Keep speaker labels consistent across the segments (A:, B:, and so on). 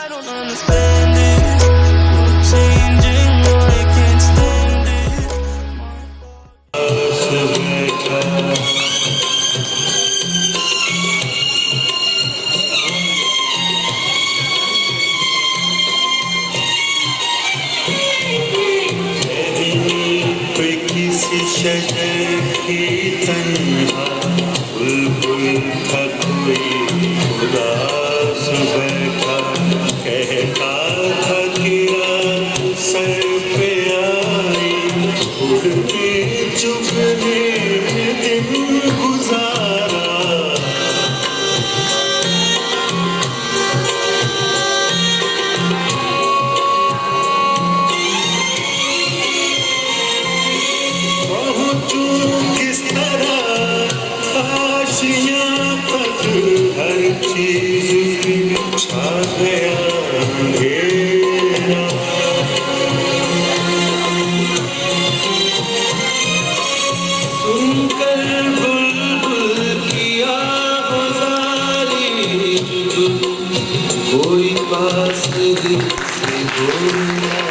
A: I don't understand it. We're changing, I can't stand it.
B: कोई किसी शजर की तन्हा बुलबुल था कोई उदास बैठा कहता था कि रात सर पे आई उड़ने चुभने में दिन गुजारा किस तरह आशियाँ तक हर चीज छा गया अंधेरा सुनकर बुलबुल की आवाज़ कोई पास से बोला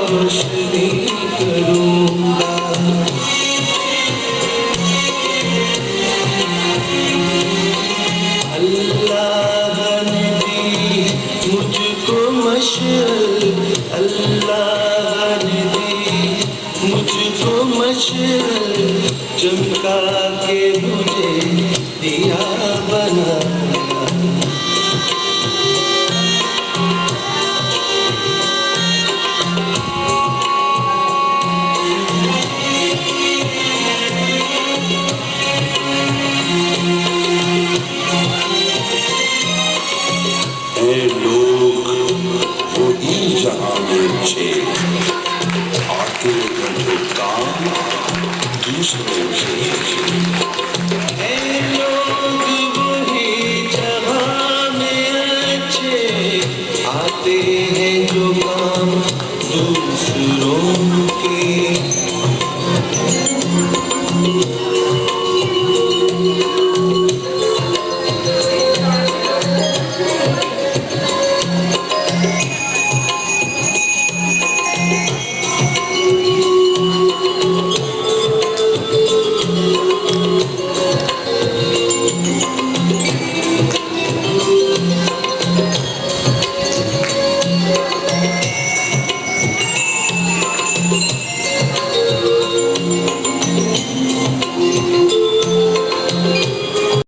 B: रोशनी करूँगा अल्लाह ने दी मुझको मशअल अल्लाह ने दी मुझको मशअल चमका के मुझे दिया बना लोग वही जहाँ में छे आके जो काम दूसरों से लोग वही जहाँ में अच्छे आते हैं जो काम दूसरों के